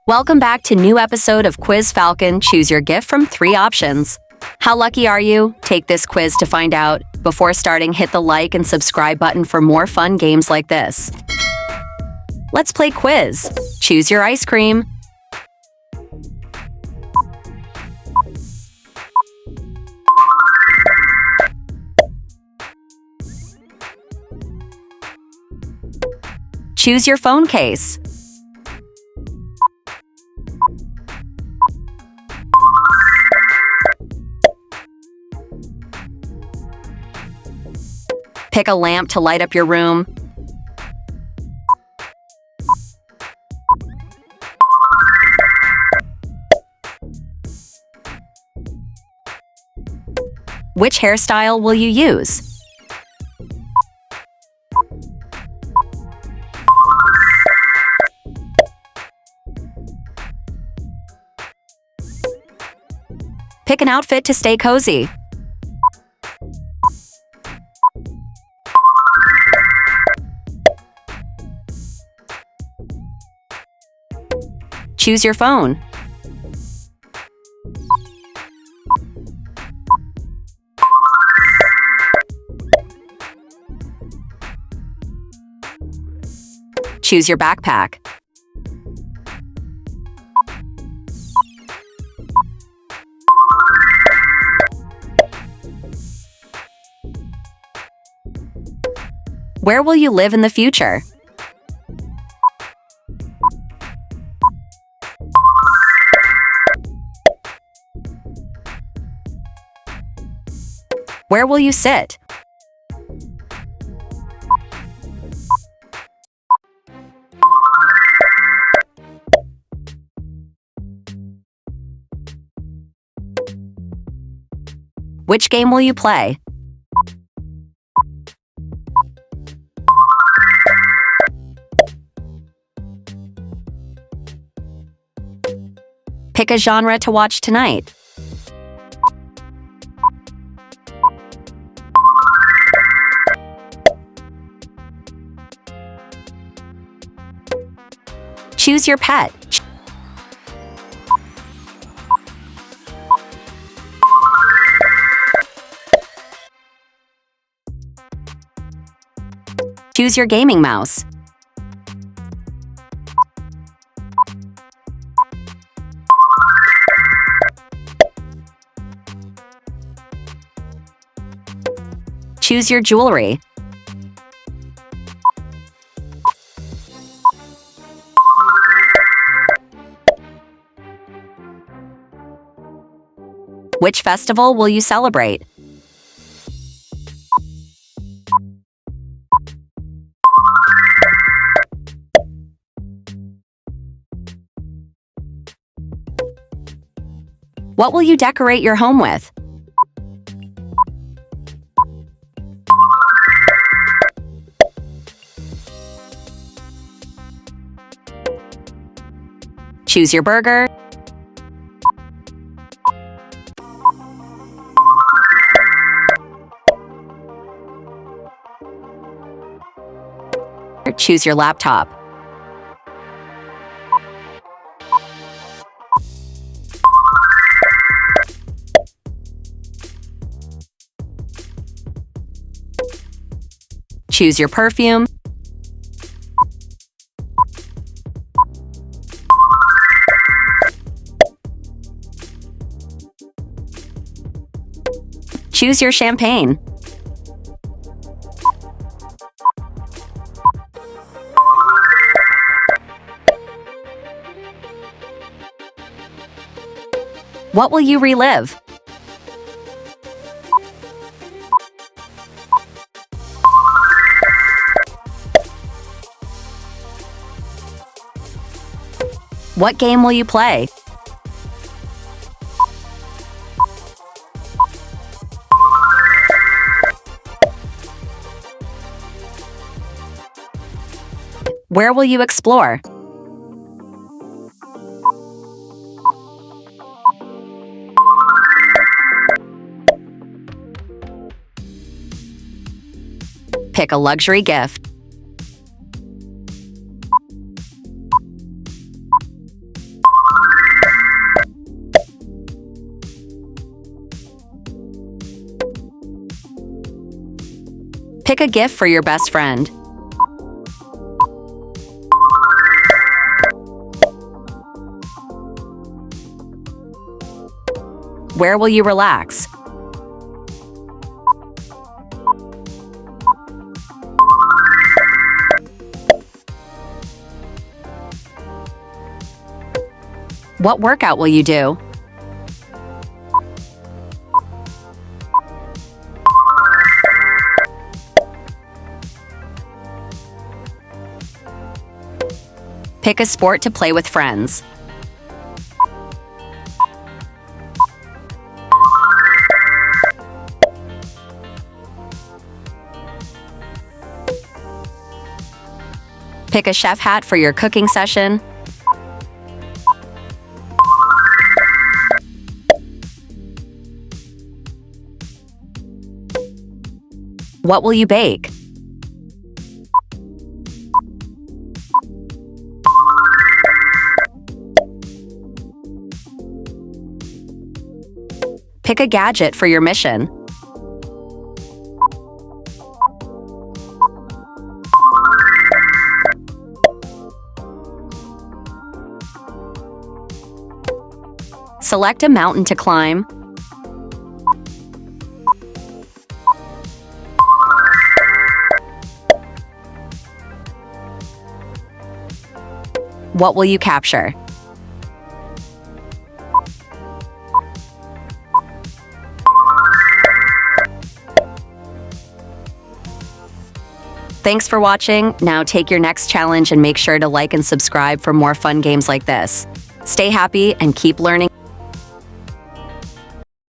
Welcome back to new episode of Quiz Falcon. Choose your gift from 3 options. How lucky are you? Take this quiz to find out. Before starting, hit the like and subscribe button for more fun games like this. Let's play quiz. Choose your ice cream. Choose your phone case. Pick a lamp to light up your room. Which hairstyle will you use? Pick an outfit to stay cozy. Choose your phone. Choose your backpack. Where will you live in the future? Where will you sit? Which game will you play? Pick a genre to watch tonight. Choose your pet. Choose your gaming mouse. Choose your jewelry. Which festival will you celebrate? What will you decorate your home with? Choose your burger. Choose your laptop. Choose your perfume. Choose your champagne. What will you relive? What game will you play? Where will you explore? Pick a luxury gift. Pick a gift for your best friend. Where will you relax? What workout will you do? Pick a sport to play with friends. Pick a chef hat for your cooking session. What will you bake? Pick a gadget for your mission. Select a mountain to climb. What will you capture? Thanks for watching. Now take your next challenge and make sure to like and subscribe for more fun games like this. Stay happy and keep learning.